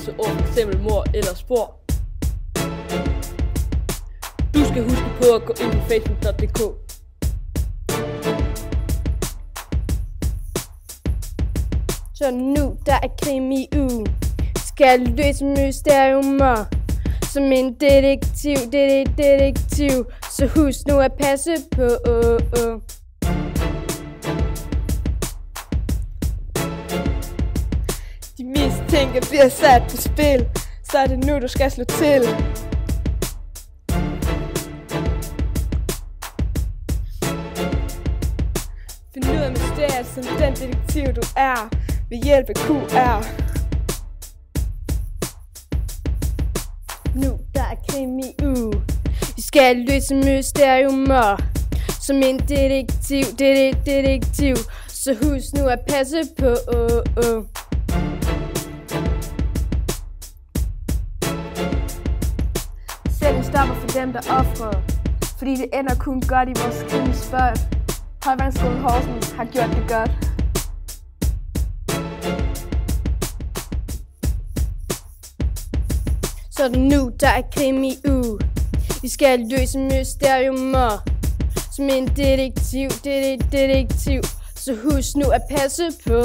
forbrydelser over f.eks. mord eller spor. Du skal huske på at gå ind på facebook.dk. Så nu der er krimi uge, skal løse mysteriumer. Som en detektiv, så husk nu at passe på. De mistænkte bliver sat på spil, så er det nu du skal slå til. Find ud af mysteriet som den detektiv du er, ved hjælp af QR. Nu der er krimi uge, vi skal løse mysteriumer. Som en detektiv, så husk nu at passe på. Selv stopper for dem der offrer, fordi det ender kun godt i vores krimispot. Højvandsskolen Horsens har gjort det godt. Så er det nu, der er krimi uge. Vi skal løse mysteriumer. Som en detektiv, så husk nu at passe på.